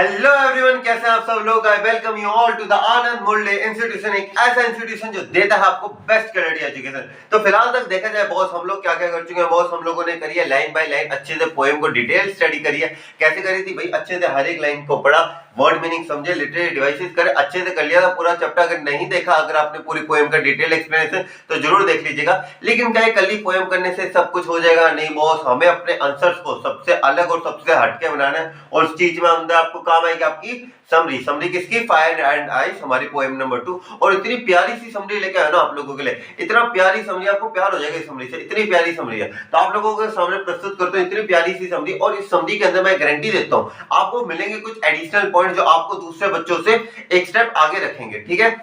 Hello everyone, कैसे हैं आप सब लोग। I welcome you all to the Anand Murali institution, एक ऐसा इंस्टीट्यूशन जो देता है आपको बेस्ट क्वालिटी एजुकेशन। तो फिलहाल तक देखा जाए बॉस, हम लोग क्या क्या कर चुके हैं बॉस। हम लोगों ने करी है लाइन बाय लाइन अच्छे से पोएम को डिटेल स्टडी करी है। कैसे करी थी भाई, अच्छे से हर एक लाइन को पढ़ा, वर्ड मीनिंग समझे, लिटरेरी डिवाइसेस करे, अच्छे से कर लिया था पूरा चैप्टर। अगर नहीं देखा, अगर आपने पूरी पोएम का डिटेल एक्सप्लेनेशन तो जरूर देख लीजिएगा। लेकिन क्या कल ही पोएम करने से सब कुछ हो जाएगा? नहीं बॉस, हमें अपने आंसर्स को सबसे अलग और सबसे हटके बनाना है, और उस चीज में अंदर आपको काम आएगी आपकी समरी। समरी किसकी? फायर एंड आइस, हमारी पोएम नंबर 2। और इतनी प्यारी सी समरी लेके आया ना आप लोगों के लिए, इतना प्यारी समरी, आपको प्यार हो जाएगा इस समरी से, इतनी प्यारी समरी है। तो आप लोगों के सामने प्रस्तुत करते हैं इतनी प्यारी सी समरी, और इस समरी के अंदर मैं गारंटी देता हूँ आपको मिलेंगे कुछ एडिशनल पॉइंट जो आपको दूसरे बच्चों से एक स्टेप आगे रखेंगे। ठीक है,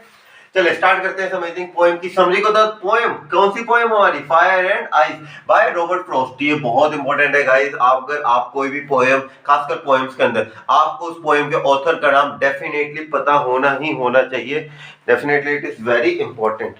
चलिए स्टार्ट करते हैं समझिंग पोएम की समरी को। तो पोएम कौन सी पोएम हमारी? Fire and ice by Robert Frost. ये बहुत इंपॉर्टेंट है गाइस। अगर आप कोई भी पोएम, खासकर पोएम्स के अंदर, आपको उस पोएम के ऑथर का नाम डेफिनेटली पता होना ही होना चाहिए। Definitely it is very important.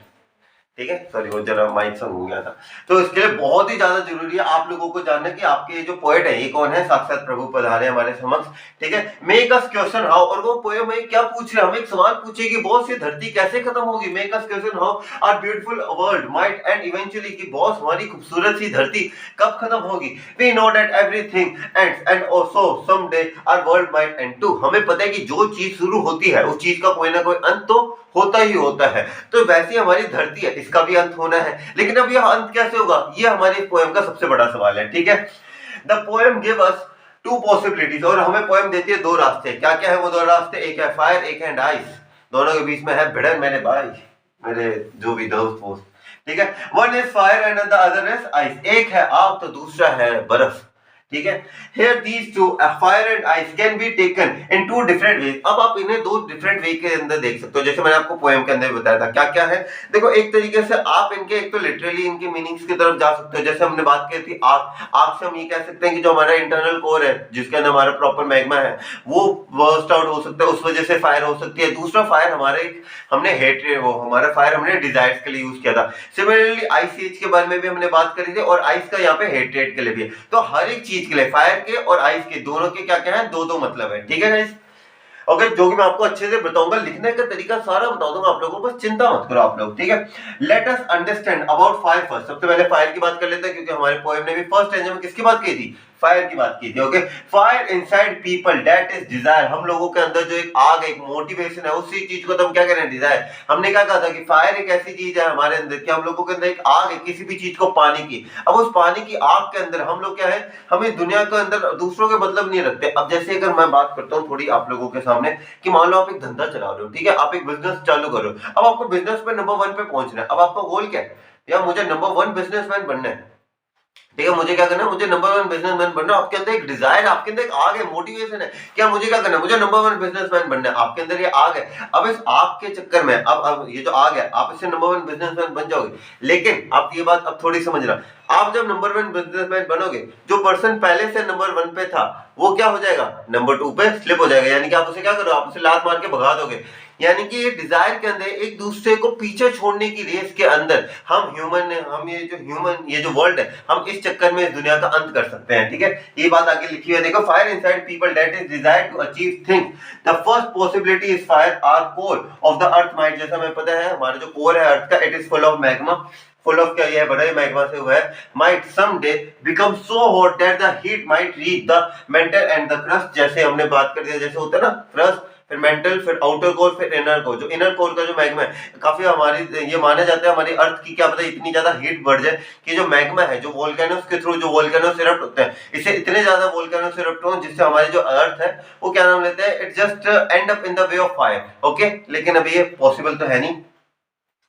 ठीक है, सॉरी वो जरा माइक संग हो गया था। तो इसके लिए बहुत ही ज्यादा जरूरी है आप लोगों को जानना कि आपके जो पोएट है ये कौन है। साक्षात प्रभु पधारे हमारे समक्ष। ठीक है, मेक अस क्वेश्चन हाउ, और वो पोएम में क्या पूछ रहे हैं, हमें एक सवाल पूछेगी बॉस, ये धरती कैसे खत्म होगी। Make us question how our beautiful world might end eventually, कि बॉस हमारी खूबसूरत सी धरती कब खत्म होगी। We know that everything ends and also someday our world might end too. हमें पता है कि जो चीज शुरू होती है उस चीज का कोई ना कोई अंत तो होता ही होता है। तो वैसी हमारी धरती है, इसका भी अंत होना है। लेकिन अब यह अंत कैसे होगा, ये हमारी पोएम का सबसे बड़ा सवाल है। ठीक है, the poem give us to possibilities, और हमें पोएम देती है दो रास्ते। क्या क्या है वो दो रास्ते? एक है फायर, एक है आइस। दोनों के बीच में है भिड़न मेरे भाई, मेरे जो भी दोस्त। ठीक है, one is fire and the other is ice. एक है आग तो दूसरा है बर्फ। ठीक है, here these two fire and ice can be taken in two different ways। अब आप इन्हें दो डिफरेंट वे के अंदर देख सकते हो, जैसे मैंने आपको पोएम के अंदर बताया था। क्या क्या है देखो, एक तरीके से आप इनके एक तो लिटरली इनके मीनिंग्स की तरफ जा सकते हो। जैसे हमने बात की थी आग, आग से हम ये कह सकते हैं कि जो हमारा इंटरनल कोर है, जिसके अंदर हमारा प्रॉपर मैग्मा है, वो बर्स्ट आउट हो सकता है, उस वजह से फायर हो सकती है। दूसरा फायर हमारे हमने हेट्रेड, वो हमारा फायर हमने डिजायर्स के लिए यूज किया था। सिमिलरली आइस एज के बारे में भी हमने बात करी थी, और आइस का यहाँ पे हेट्रेड के लिए भी है। तो हर एक चीज के लिए, फायर के और आइस के, दोनों के क्या क्या है, दो दो मतलब है। ठीक है गाइस, ओके, जो कि मैं आपको अच्छे से बताऊंगा, लिखने का तरीका सारा बता दूंगा आप लोगों को, बस चिंता मत करो आप लोग। ठीक है, let us understand about fire first. सबसे पहले फायर की बात कर लेते हैं, क्योंकि हमारे पोएम ने भी फर्स्ट स्टैंजा में किसकी बात की थी? फायर की बात की थी। Okay, fire inside people that is Dzire. हम लोगों के अंदर जो एक आग, एक मोटिवेशन है, उसी चीज को तो हम क्या कह रहे हैं? डिजायर। हमने क्या कहा था कि फायर एक ऐसी चीज है हमारे अंदर कि हम लोगों के अंदर एक आग है किसी भी चीज को पाने की। अब उस पानी की आग के अंदर हम लोग क्या है, हमें दुनिया के अंदर दूसरों के मतलब नहीं रखते। अब जैसे अगर मैं बात करता हूँ थोड़ी आप लोगों के सामने, कि मान लो आप एक धंधा चला रहे हो, ठीक है, आप एक बिजनेस चालू कर रहे हो। अब आपको बिजनेस में नंबर 1 पे पहुंचना है। अब आपका गोल क्या है? या मुझे नंबर 1 बिजनेसमैन बनना है। ठीक है, मुझे क्या करना है? मुझे नंबर 1 बिजनेसमैन बनना है। आपके अंदर एक डिजायर है, आपके अंदर एक आग है, मोटिवेशन है। क्या मुझे क्या करना है? मुझे नंबर 1 बिजनेसमैन बनना है। आपके अंदर ये आग है। अब इस आग के चक्कर में अब ये जो आग है, आप इससे नंबर 1 बिजनेसमैन बन जाओगे। लेकिन आप ये बात अब थोड़ी समझना, आप जब नंबर 1 बिजनेसमैन बनोगे, जो पर्सन पहले से नंबर 1 पे था वो क्या हो जाएगा? नंबर 2 पे स्लिप हो जाएगा। यानी कि आप उसे क्या करो? आप उसे लात मार के भगा दोगे। यानी कि ये डिजायर के अंदर एक दूसरे को पीछे छोड़ने की रेस के अंदर हम ह्यूमन, हम ये जो वर्ल्ड है, हम इस चक्कर में इस दुनिया का अंत कर सकते हैं। ठीक है, ये बात आगे लिखी हुई है, देखो, fire inside people that is desire to achieve things, the first possibility is fire or core of the earth might. जैसा हमें पता है हमारा जो कोर है अर्थ का, it is full of magma. Full of क्या? ये बड़ा ही मैग्मा से हुआ है। Might someday become so hot that the heat might reach the mental and the crust. जैसे हमने बात कर दिया, जैसे होता है ना क्रस्ट, फिर मेंटल, फिर आउटर कोर, फिर इनर कोर। जो इनर कोर का जो मैग्मा है, काफी हमारी ये माना जाता है हमारी अर्थ की क्या पता इतनी ज्यादा हीट बढ़ जाए कि जो मैग्मा है, जो वोल्केनोस के थ्रू जो वोल्केनोस इरप्ट होते हैं, इससे इतने ज्यादा वोल्केनोस इरप्ट हो जिससे हमारी जो अर्थ है वो क्या नाम लेते हैं? It just and up in the way of fire. Okay, लेकिन अभी ये पॉसिबल तो है नहीं।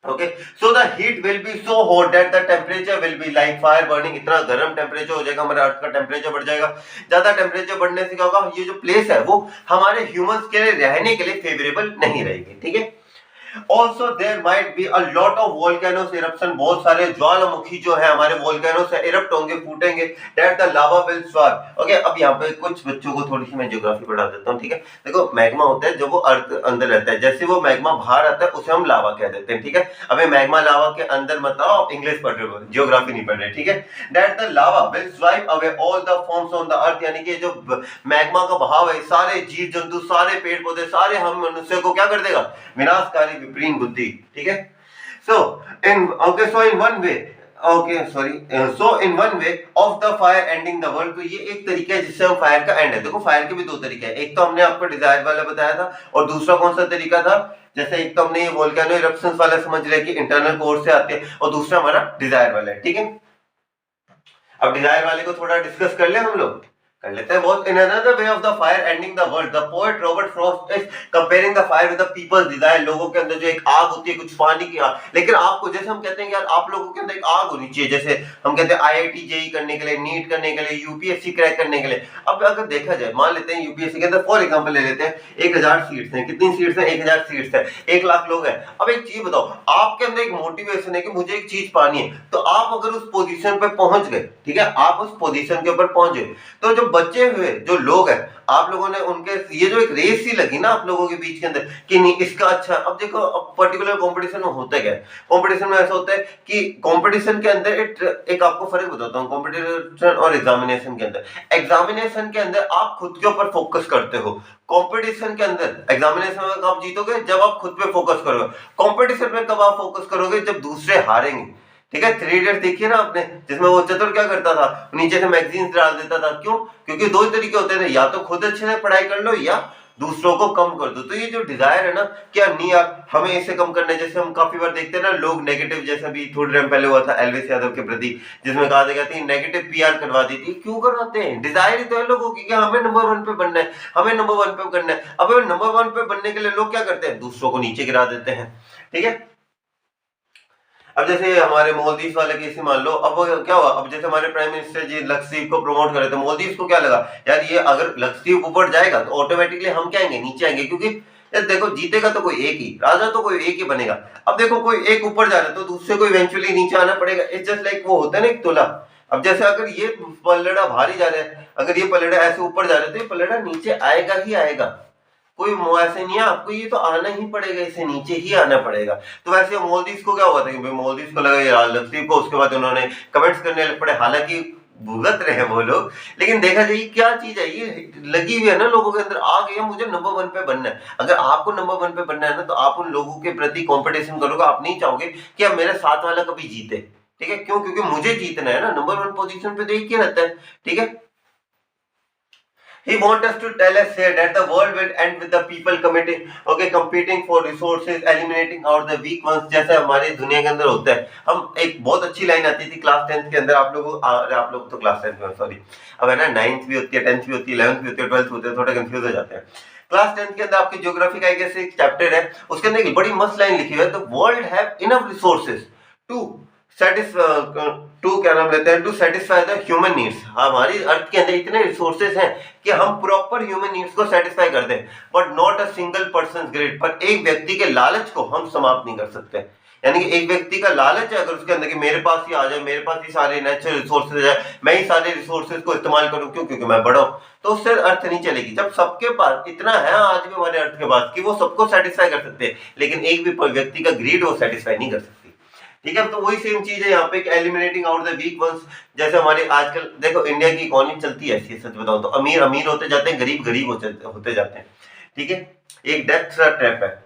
Okay, so the heat will be so hot that the temperature will be like fire burning। इतना गर्म टेम्परेचर हो जाएगा, हमारे अर्थ का टेम्परेचर बढ़ जाएगा। ज्यादा टेम्परेचर बढ़ने से क्या होगा? ये जो प्लेस है वो हमारे ह्यूमंस के लिए रहने के लिए फेवरेबल नहीं रहेगी। ठीक है, Also there might be a lot of volcanoes eruption, बहुत सारे ज्वालामुखी जो है हमारे वोल्केनो से इरप्ट होंगे, फूटेंगे, that the lava will swell. Okay, अब यहाँ पे कुछ बच्चों को थोड़ी सी मैं ज्योग्राफी पढ़ा देता हूँ, ठीक है। देखो मैग्मा होता है जब वो अर्थ अंदर रहता है, जैसे वो मैग्मा बाहर आता है उसे हम लावा कह देते हैं, ठीक है। अब ये मैग्मा लावा के अंदर मत आओ, आप इंग्लिश पढ़ रहे हो, ज्योग्राफी नहीं पढ़ रहे, ठीक है। That the lava will swipe away all the forms on the earth, यानी कि जो मैग्मा का बहाव है सारे जीव जंतु, सारे पेड़ पौधे, सारे हम मनुष्य को क्या कर देगा, विनाशकारी विपरीत बुद्धि, ठीक है। So in one way, so in one way of the fire ending the world, तो ये एक तरीका है जिससे हम फायर का एंड है। देखो फायर के भी दो तरीके हैं, एक तो हमने आपको डिजायर वाला बताया था, और दूसरा कौन सा तरीका था, जैसे एक तो हमने ये वोल्केनो इरप्शंस वाला समझ रहे कि इंटरनल कोर से आते हैं, और दूसरा हमारा डिजायर वाला है, ठीक है। अब डिजायर वाले को थोड़ा डिस्कस कर ले हम लोग, कर लेते हैं बहुत। In another way of the fire ending the world, the poet Robert Frost is comparing the fire with the people's desire. लोगों के अंदर जो एक आग होती है, कुछ पानी की आग, लेकिन आपको जैसे हम कहते हैं यार आप लोगों के अंदर एक आग होनी चाहिए, जैसे हम कहते हैं IIT JEE करने के लिए, नीट करने के लिए, UPSC क्रैक करने के लिए। अब अगर देखा जाए, मान लेते हैं UPSC के अंदर फॉर एग्जाम्पल ले लेते हैं 1000 सीट्स हैं, कितनी सीट्स हैं, 1000 सीट्स है, 1 लाख लोग हैं। अब एक चीज बताओ, आपके अंदर एक मोटिवेशन है कि मुझे एक चीज पानी है, तो आप अगर उस पोजीशन पे पहुंच गए, ठीक है, आप उस पोजीशन के ऊपर पहुंच गए, तो जो बचे हुए जो लोग हैं, आप लोगों ने उनके ये जो एक रेस सी लगी ना आप लोगों के बीच के अंदर कि नहीं इसका अच्छा। अब देखो अब पर्टिकुलर कंपटीशन में होता क्या है, कंपटीशन में ऐसा होता है कि कंपटीशन के अंदर एक आपको फर्क बताता हूँ, कंपटीशन और एग्जामिनेशन के अंदर। एग्जामिनेशन के अंदर आप खुद के ऊपर फोकस करते हो, कंपटीशन के अंदर, एग्जामिनेशन में कब जीतोगे, जब आप खुद पे फोकस करोगे। कंपटीशन में कब आप फोकस करोगे, जब दूसरे हारेंगे, ठीक है। 3 इडियट्स देखिए ना आपने, जिसमें वो चतुर क्या करता था, नीचे से मैगजीन्स डाल देता था, क्यों, क्योंकि दो ही तरीके होते थे, या तो खुद अच्छे से पढ़ाई कर लो या दूसरों को कम कर दो। तो ये जो डिजायर है ना, क्या नहीं यार हमें इसे कम करना है, जैसे हम काफी बार देखते हैं ना लोग नेगेटिव, जैसा भी थोड़ी टाइम पहले हुआ था एलविस यादव के प्रति, जिसमें कहा गया था नेगेटिव PR करवा दी थी। क्यों करवाते हैं, डिजायर ही तो है लोगों की कि हमें नंबर 1 पे बनना है, हमें नंबर 1 पे करना है। अब नंबर 1 पे बनने के लिए लोग क्या करते हैं, दूसरों को नीचे गिरा देते हैं, ठीक है। अब जैसे हमारे मालदीव वाले केस ही मान लो, अब क्या हुआ, अब जैसे हमारे प्राइम मिनिस्टर जी लक्षद्वीप को प्रमोट कर रहे थे, मालदीव को क्या लगा यार ये अगर लक्षद्वीप ऊपर जाएगा तो ऑटोमेटिकली हम क्या आएंगे, नीचे आएंगे, क्योंकि यार देखो जीतेगा तो कोई एक ही, राजा तो कोई एक ही बनेगा। अब देखो कोई एक ऊपर जा रहा है तो दूसरे को इवेंचुअली नीचे आना पड़ेगा। इट्स जस्ट लाइक वो होता है ना एक तुला। अब जैसे अगर ये पलड़ा भारी जा रहा है, अगर ये पलड़ा ऐसे ऊपर जा रहा है तो ये पलड़ा नीचे आएगा ही आएगा, कोई ऐसे नहीं है, आपको ये तो आना ही पड़ेगा, इसे नीचे ही आना पड़ेगा। तो वैसे मालदीव को क्या हुआ था कि भाई मालदीव को लगा ये लक्षद्वीप को, उसके बाद उन्होंने कमेंट्स करने लग पड़े, हालांकि भुगत रहे वो लोग, लेकिन देखा जाए क्या चीज है, ये लगी हुई है ना लोगों के अंदर, आ गई है मुझे नंबर 1 पे बनना है। अगर आपको नंबर 1 पे बनना है ना, तो आप उन लोगों के प्रति कंपटीशन करोगे, आप नहीं चाहोगे कि अब मेरे साथ वाला कभी जीते, ठीक है, क्यों, क्योंकि मुझे जीतना है ना, नंबर 1 पोजीशन पे तो एक ही रहता है, ठीक है। He wants us to tell us here that the world will end with the people competing for resources, eliminating out the weak ones, जैसे हमारी दुनिया के अंदर होता है। हम एक बहुत अच्छी लाइन आती थी क्लास 10th के अंदर, आप लोग तो क्लास 10th में, सॉरी, अब है ना 9th भी होती है, 10th भी होती है, 11th भी होती है, 12th होती है, थोड़ा कंफ्यूज हो जाते हैं। क्लास 10th के अंदर आपकी ज्योग्राफी का एक चैप्टर है, उसके अंदर एक बड़ी मस्त लाइन लिखी हुई है, the world have enough resources to क्या नाम लेते हैं, to satisfy the human needs. हमारी अर्थ के अंदर इतने रिसोर्सेज हैं कि हम प्रॉपर ह्यूमन नीड्स को सेटिस्फाई कर दें, but not a single person greed. पर एक व्यक्ति के लालच को हम समाप्त नहीं कर सकते। यानी कि एक व्यक्ति का लालच है अगर उसके अंदर कि मेरे पास ही आ जाए, मेरे पास ही सारे नेचुरल रिसोर्सेज है, मैं ही सारे रिसोर्सेज को इस्तेमाल करूं, क्यों, क्योंकि मैं बड़ा हूं, तो उससे अर्थ नहीं चलेगी। जब सबके पास इतना है आज भी हमारे अर्थ के पास कि वो सबको सेटिस्फाई कर सकते हैं, लेकिन एक भी व्यक्ति का ग्रीड वो सेटिस्फाई नहीं कर सकती, ठीक है। तो वही सेम चीज है यहाँ पे, eliminating out the weak ones. जैसे हमारे आजकल देखो इंडिया की इकोनॉमी चलती है ऐसी, सच बताओ तो अमीर अमीर होते जाते हैं, गरीब गरीब होते जाते हैं, ठीक है। एक डेथ ट्रैप है,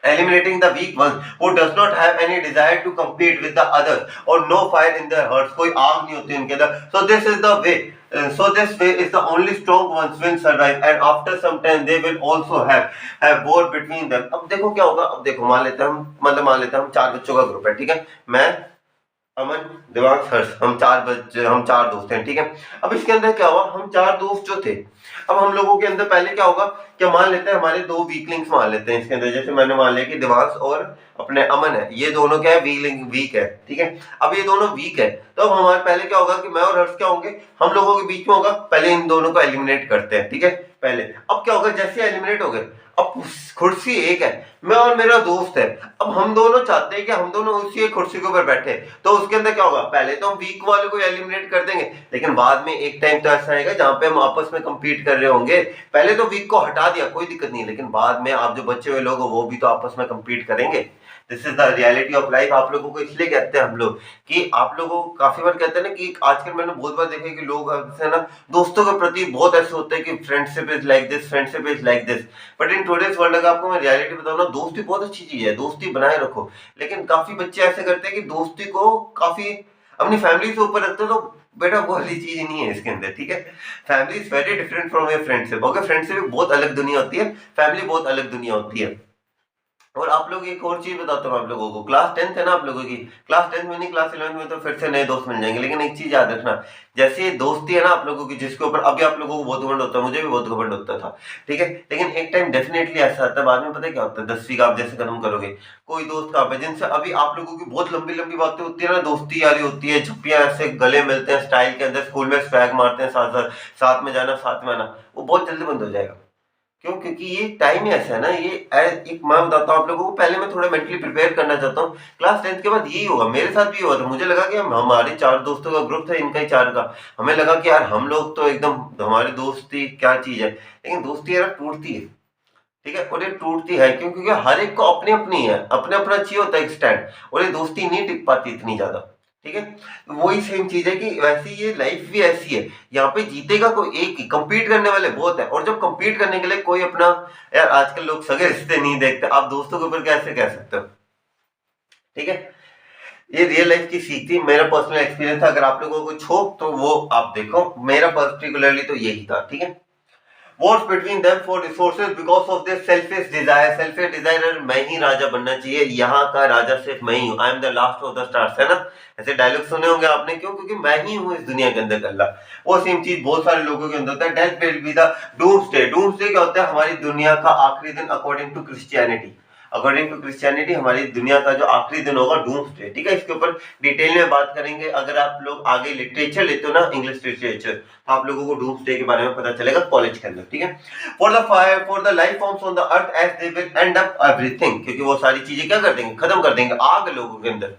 eliminating the weak ones who does not have any desire to compete with the others or no fire in their hearts, कोई आग नहीं होती उनके अंदर। So this is the way, this way is the only strong ones will survive and after some time they will also have war between them। अब देखो क्या होगा, अब देखो मान लेते हैं हम 4 बच्चों का ग्रुप है, ठीक है, मैं, अमन, दिवांश, हर्ष, हम 4 दोस्त हैं, ठीक है। अब इसके अंदर क्या हुआ, हम 4 दोस्त जो थे, अब हम लोगों के अंदर पहले क्या होगा, क्या मान लेते हैं हमारे 2 वीकलिंग्स मान लेते हैं इसके अंदर, जैसे मैंने मान लिया कि दिवांश और अपने अमन है, ये दोनों क्या है, वीक है, ठीक है। अब ये दोनों वीक है, तो अब हमारे पहले क्या होगा कि मैं और हर्ष क्या होंगे, हम लोगों के बीच में होगा, पहले इन दोनों को एलिमिनेट करते हैं, ठीक है। पहले अब क्या होगा, जैसे एलिमिनेट हो गए, अब कुर्सी एक है, मैं और मेरा दोस्त है, अब हम दोनों चाहते हैं कि हम दोनों उसी एक कुर्सी के ऊपर बैठे, तो उसके अंदर क्या होगा, पहले तो हम वीक वाले को एलिमिनेट कर देंगे, लेकिन बाद में एक टाइम तो ऐसा आएगा जहां पे हम आपस में compete कर रहे होंगे, पहले तो वीक को हटा दिया, कोई दिक्कत नहीं, लेकिन बाद में आप जो बचे हुए लोग हो वो भी तो आपस में compete करेंगे। This is the reality of life. आप लोगों को इसलिए कहते हैं हम लोग कि आप लोगों को काफी बार कहते हैं ना कि आजकल मैंने बहुत बार देखा है कि लोग है ना दोस्तों के प्रति बहुत ऐसे होते हैं कि friendship is like this, friendship is like this, but in today's world अगर आपको मैं रियलिटी बताऊं ना, दोस्ती बहुत अच्छी चीज है, दोस्ती बनाए रखो, लेकिन काफी बच्चे ऐसे करते हैं कि दोस्ती को काफी अपनी फैमिली से ऊपर रखते हैं, तो बेटा वो वाली चीज नहीं है इसके अंदर, ठीक है। Family is very different from your friendship. Okay, friendship एक बहुत अलग दुनिया होती है, फैमिली बहुत अलग दुनिया होती है। और आप लोग एक और चीज बताता हूँ आप लोगों को, क्लास 10th है ना आप लोगों की, क्लास 10th में नहीं, क्लास 11th में तो फिर से नए दोस्त मिल जाएंगे, लेकिन एक चीज याद रखना, जैसे ये दोस्ती है ना आप लोगों की, जिसके ऊपर अभी आप लोगों को बहुत घमंड होता है, मुझे भी बहुत घमंड होता था, ठीक है, लेकिन एक टाइम डेफिनेटली ऐसा आता है, बाद में पता है क्या होता है, 10वीं का आप जैसे खत्म करोगे, कोई दोस्त का जिनसे अभी आप लोगों की बहुत लंबी लंबी बातें होती है ना, दोस्ती यारी होती है, झप्पियां ऐसे गले मिलते हैं स्टाइल के अंदर, स्कूल में स्वैग मारते हैं, साथ साथ साथ में जाना, साथ में आना, वो बहुत जल्दी बंद हो जाएगा। क्यों? क्योंकि ये टाइम ही ऐसा है ना, ये एक मैं बताता हूँ आप लोगों को, पहले मैं थोड़ा मेंटली प्रिपेयर करना चाहता हूँ, क्लास 10th के बाद यही होगा, मेरे साथ भी हुआ था, मुझे लगा कि हमारे 4 दोस्तों का ग्रुप था, इनका ही 4 का, हमें लगा कि यार हम लोग तो एकदम, हमारी दोस्ती क्या चीज है, लेकिन दोस्ती यार टूटती है, ठीक है, और ये टूटती है क्यों? क्योंकि हर एक को अपनी अपनी है, अपने अपना चाहिए होता है एक स्टैंड, और ये दोस्ती नहीं टिक पाती इतनी ज्यादा, ठीक है। तो वही सेम चीज है कि वैसी ये लाइफ भी ऐसी है, यहाँ पे जीतेगा कोई एक ही, compete करने वाले बहुत है, और जब compete करने के लिए कोई अपना, यार आजकल लोग सगे रिश्ते नहीं देखते, आप दोस्तों के ऊपर कैसे कह सकते हो, ठीक है। ये रियल लाइफ की सीख थी, मेरा पर्सनल एक्सपीरियंस था, अगर आप लोगों को कुछ हो तो वो आप देखो, मेरा पर्टिकुलरली तो यही था, ठीक है। Wars between them for resources because of their selfish desire. Selfish desire, मैं ही राजा बनना चाहिए, यहाँ का राजा सिर्फ मैं ही हूँ, I am the last of the stars, है ना, ऐसे डायलॉग सुने होंगे आपने, क्यों? क्योंकि मैं ही हूँ इस दुनिया के अंदर अल्लाह। वो सेम चीज बहुत सारे लोगों के अंदर होता है। Death will be the doomsday. Doomsday क्या होता है? हमारी दुनिया का आखिरी दिन, according to Christianity. According to Christianity हमारी दुनिया का जो आखिरी दिन होगा डूम्सडे, ठीक है। इसके ऊपर डिटेल में बात करेंगे, अगर आप लोग आगे लिटरेचर लेते हो ना, इंग्लिश लिटरेचर, तो आप लोगों को डूम्सडे के बारे में पता चलेगा कॉलेज के अंदर, ठीक है। For the fire, for the life forms on the earth as they will end up everything, क्योंकि वो सारी चीजें क्या कर देंगे, खत्म कर देंगे, आग लोगों के अंदर।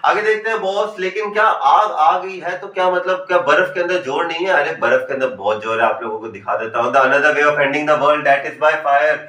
आगे देखते हैं बॉस, लेकिन क्या आग आ गई है तो क्या मतलब, क्या बर्फ के अंदर जोर नहीं है? अरे बर्फ के अंदर बहुत जोर है, आप लोगों को दिखा देता हूं। The another way of ending the world that is by fire.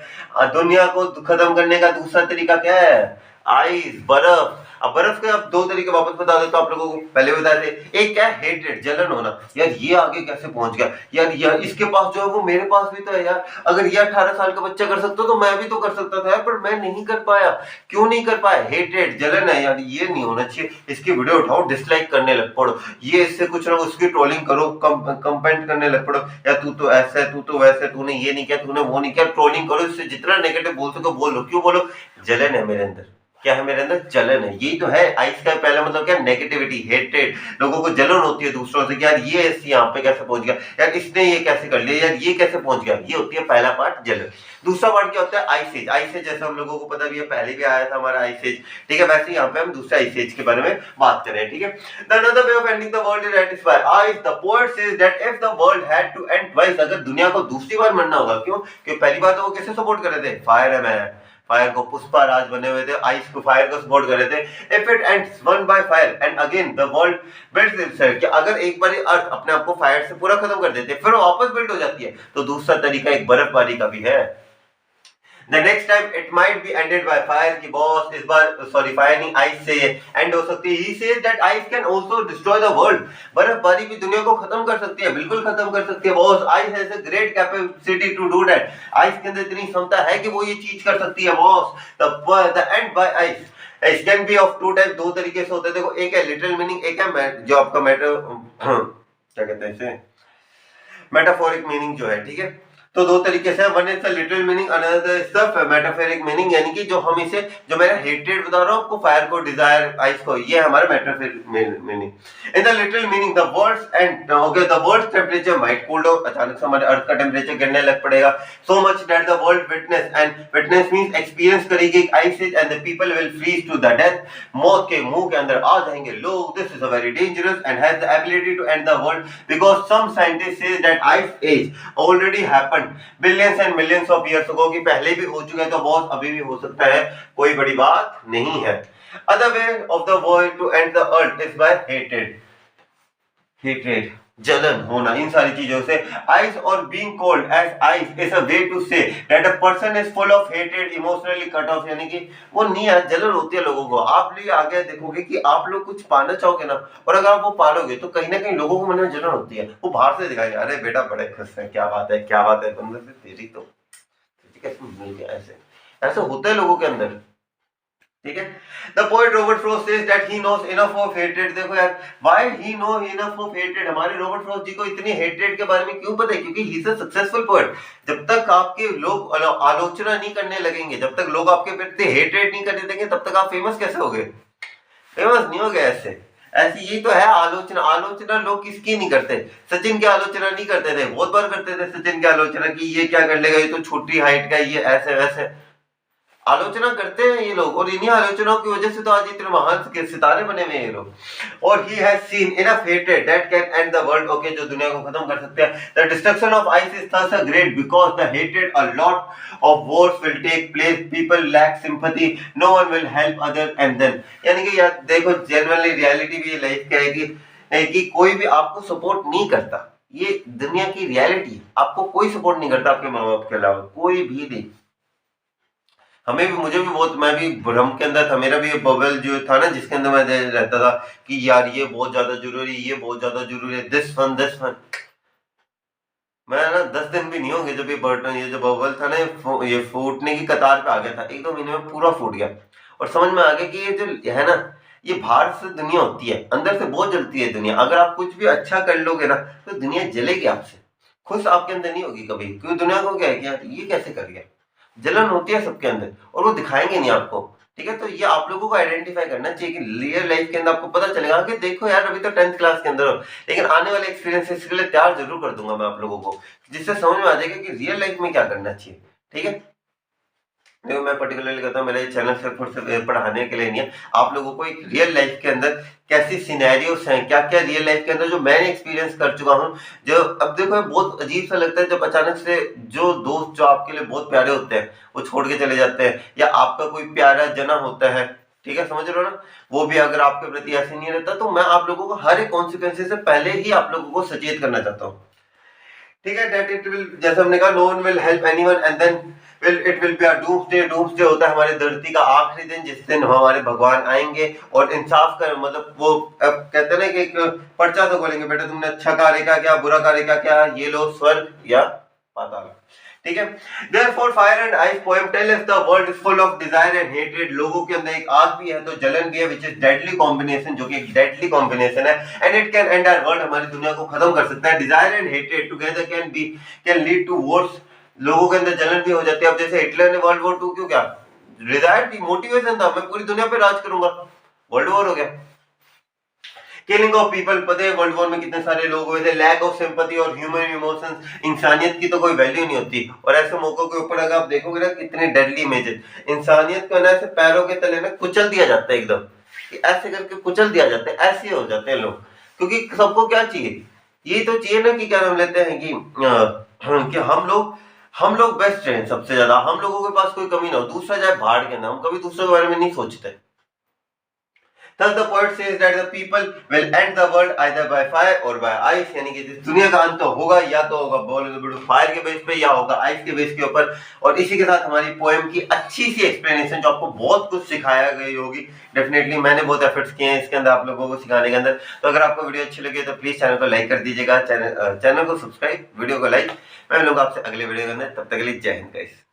दुनिया को खत्म करने का दूसरा तरीका क्या है? आइस, बर्फ। अब बर्फ के अब 2 तरीके वापस बता देता हूं आप लोगों को, पहले बताए थे। एक क्या है? हेटेड, जलन होना, यार ये आगे कैसे पहुंच गया, यार इसके पास जो है वो मेरे पास भी तो है यार, अगर ये 18 साल का बच्चा कर सकता तो मैं भी तो कर सकता था यार, पर मैं नहीं कर पाया। क्यों नहीं कर पाया? हेटेड, जलन है यार, ये नहीं होना चाहिए, इसकी वीडियो उठाओ, डिसलाइक करने लग पड़ो, ये इससे कुछ ना उसकी ट्रोलिंग करो, कमेंट करने लग पड़ो, यार तू तो ऐसा है, तू तो वैसा है, तूने ये नहीं किया, तूने वो नहीं किया, ट्रोलिंग करो, इससे जितना नेगेटिव बोल सको बोलो। क्यों बोलो? जलन है मेरे अंदर। क्या है मेरे अंदर? जलन है। यही तो है आइस का पहला मतलब क्या? Negativity, hatred. लोगों को जलन होती है दूसरों से कि यार ये यहाँ पे कैसे पहुंच गया, यार इसने ये कैसे कर लिया, यार ये कैसे पहुंच गया। ये होती है पहला पार्ट, जलन। दूसरा पार्ट क्या होता है? Ice as. आइस एज जैसे हम लोगों को पता भी है, पहले भी आया था हमारा आइस एज, ठीक है। वैसे यहाँ पे हम दूसरा आइस एज के बारे में बात कर रहे हैं, ठीक है। The another way of ending the world is that is by ice. The poet says that if the world had to end twice, अगर दुनिया को दूसरी बार मरना होगा, क्यों? क्योंकि पहली बार तो वो कैसे सपोर्ट कर रहे थे? फायर है मैं, फायर को पुष्पा राज बने हुए थे, आइस को, फायर को सपोर्ट कर रहे थे। If it ends one by fire and again the world builds itself, कि अगर एक बार अर्थ अपने आप को फायर से पूरा खत्म कर देते फिर वापस बिल्ड हो जाती है, तो दूसरा तरीका एक बर्फबारी का भी है। The next time it might be ended by fire, कि बॉस इस बार सॉरी फायर नहीं, आइस से एंड हो सकती है। He says that ice can also destroy the world, बर्फबारी भी दुनिया को खत्म कर सकती है, बिल्कुल खत्म कर सकती है boss. Ice has a great capacity to do that, ice के अंदर इतनी क्षमता है कि वो ये चीज कर सकती है boss. The end by ice it can be of 2 types, 2 तरीके से होते हैं। देखो, एक है लिटरल मीनिंग, एक है जो आपका मैटर क्या कहते हैं इसे, मेटाफोरिक मीनिंग जो है, ठीक है। तो दो तरीके से, one is the little meaning, another is the metaphoric meaning, यानी कि जो हम इसे, जो मैंने हेट्रेड बता रहा हूँ आपको, फायर को, डिजायर, आइस को, ये हमारा metaphoric meaning. In the little meaning the words and okay the words temperature might cool down, अचानक से हमारे अर्थ का टेम्परेचर गिरने लग पड़ेगा, so much that the world witness, and witness means experience करेगी ice and the people will freeze to the death, मौत के मुंह के अंदर आ जाएंगे लोग। This is a very dangerous and has the ability to end the world because some scientist say that ice age already happened billions and millions of years ago, कि पहले भी हो चुका है, तो बहुत अभी भी हो सकता है, कोई बड़ी बात नहीं है। Other way of the world to end the earth is by hatred, hatred जलन होना, इन सारी चीजों से। आइस और being cold as ice is a way to say that a person is full of hatred, emotionally cut off, यानी कि वो नहीं है, जलन होती है लोगों को। आप लिए आगे देखोगे कि आप लोग कुछ पाना चाहोगे ना, और अगर आप वो पालोगे तो कहीं ना कहीं लोगों को मन में जलन होती है, वो बाहर से दिखाएंगे, अरे बेटा बड़े खुश है, क्या बात है, क्या बात है, अंदर से तेरी तो कैसे मिल गया, ऐसे ऐसे होता है लोगों के अंदर, ठीक है। The poet Robert Frost says that he knows enough of hatred, देखो यार, why he know enough of hatred, हमारे रॉबर्ट फ्रॉस्ट जी को इतनी हेट्रेड के बारे में क्यों पता है, क्योंकि he is a successful poet. जब तक आपके लोग आलोचना नहीं करने लगेंगे, जब तक लोग आपके प्रति हेट्रेड नहीं करने देंगे, तब तक आप फेमस कैसे होगे, फेमस नहीं होगे ऐसे। ऐसी यही तो है आलोचना, आलोचना लोग किसकी नहीं करते, सचिन की आलोचना नहीं करते थे, बहुत बार करते थे सचिन की आलोचना कि ये क्या कर लेगा, ये तो छोटी हाइट का, ये ऐसे वैसे, आलोचना करते हैं ये लोग, और इन्हीं आलोचनाओं की वजह से तो आज इतने महान सितारे बने हुए हैं ये लोग। और he has seen enough hatred that can end the world, okay, जो दुनिया को खत्म कर सकते हैं। The destruction of ice is thus a great because the hatred a lot of wars will take place, people lack sympathy, no one will help other and then, यानी कि यार देखो, जनरली रियलिटी भी ये लाइफ क्या है कि कोई भी आपको सपोर्ट नहीं करता, ये दुनिया की रियलिटी, आपको कोई सपोर्ट नहीं करता आपके माँ बाप के अलावा, कोई भी नहीं। हमें भी, मुझे भी बहुत, मैं भी भ्रम के अंदर था, मेरा भी बबल जो था ना जिसके अंदर मैं रहता था कि यार ये बहुत ज्यादा जरूरी है, ये बहुत ज्यादा जरूरी है, दिस फन। मैं ना 10 दिन भी नहीं होंगे जब ये बर्टन, ये जो बबल था ना, ये फूटने की कतार पे आ गया था, 1-2 महीने में पूरा फूट गया, और समझ में आ गया कि ये जो है ना, ये बाहर से दुनिया होती है, अंदर से बहुत जलती है दुनिया। अगर आप कुछ भी अच्छा कर लोगे ना, तो दुनिया जलेगी आपसे, खुश आपके अंदर नहीं होगी कभी, क्योंकि दुनिया को क्या है कि यार ये कैसे कर गया, जलन होती है सबके अंदर, और वो दिखाएंगे नहीं आपको, ठीक है। तो ये आप लोगों को आइडेंटिफाई करना चाहिए कि रियल लाइफ के अंदर आपको पता चलेगा कि देखो यार, अभी तो 10th क्लास के अंदर हो, लेकिन आने वाले एक्सपीरियंसेस के लिए तैयार जरूर कर दूंगा मैं आप लोगों को, जिससे समझ में आ जाएगा कि रियल लाइफ में क्या करना चाहिए, ठीक है। देखो मैं पर्टिकुलरली कहता हूँ, मेरा ये चैनल सिर्फ पढ़ाने के लिए नहीं है, आप लोगों को एक रियल लाइफ के अंदर कैसी सिनेरियोस हैं, क्या क्या रियल लाइफ के अंदर जो मैंने एक्सपीरियंस कर चुका हूँ, जो अब देखो बहुत अजीब सा लगता है जब अचानक से जो दोस्त जो आपके लिए बहुत प्यारे होते हैं वो छोड़ के चले जाते हैं, या आपका कोई प्यारा जना होता है, ठीक है, समझ रहे हो ना, वो भी अगर आपके प्रति ऐसे नहीं रहता, तो मैं आप लोगों को हर एक कॉन्सिक्वेंसेस से पहले ही आप लोगों को सचेत करना चाहता हूँ, ठीक है। दैट इट विल, जैसे हमने कहा, no one will help anyone and then it will be a doomsday. Doomsday होता है हमारी धरती का आखिरी दिन, जिस दिन हमारे भगवान आएंगे और इंसाफ कर, मतलब वो कहते हैं ना कि एक पर्चा तो बोलेंगे, बेटा तुमने अच्छा कार्य का क्या, बुरा कार्य का क्या, ये लो स्वर्ग या पाताल, ठीक है। Therefore fire and ice poem tell us the world is full of desire and hatred, लोगों के अंदर एक आग भी है तो जलन भी है, which is deadly combination, जो कि एक deadly combination है, and it can end our world, हमारी दुनिया को खत्म कर सकता है। Desire and hatred together can lead to wars, लोगों के अंदर जलन भी हो जाती है। अब जैसे हिटलर ने वर्ल्ड वॉर 2 क्यों किया, डिजायर थी, मोटिवेशन था, मैं पूरी दुनिया पे राज करूंगा, वर्ल्ड वॉर हो गया। किलिंग ऑफ पीपल, पता है वर्ल्ड वॉर में कितने सारे लोग हुए थे। लैक ऑफ सिंपैथी और ह्यूमन इमोशंस, इंसानियत की तो कोई वैल्यू नहीं होती, और ऐसे मौकों के ऊपर अगर आप देखोगे ना कितने डेडली इमेजेस, इंसानियत को ना ऐसे पैरों के तले ना कुचल दिया जाता है एकदम, कि ऐसे करके कुचल दिया जाता है, ऐसे हो जाते हैं लोग, क्योंकि सबको क्या चाहिए, ये तो चाहिए ना कि क्या नाम लेते हैं कि हम लोग बेस्ट हैं सबसे ज्यादा, हम लोगों के पास कोई कमी ना हो, दूसरा जाए भाड़ के ना, हम कभी दूसरे के बारे में नहीं सोचते। Thus the poet says that the people will end the world either by fire or by ice, यानी कि दुनिया का अंत होगा, या तो होगा बोले तो बिल्कुल फायर के बेस पे, या होगा आइस के बेस के ऊपर। और इसी के साथ हमारी पोएम की अच्छी सी एक्सप्लेनेशन, जो आपको बहुत कुछ सिखाया गई होगी, डेफिनेटली मैंने बहुत एफर्ट्स किए हैं इसके अंदर आप लोगों को सिखाने के अंदर। तो अगर आपको वीडियो अच्छी लगे तो प्लीज चैनल को लाइक कर दीजिएगा, चैनल को सब्सक्राइब, वीडियो को लाइक। मैं लोग आपसे अगले वीडियो के अंदर, तब तक के लिए जय हिंद गाइस।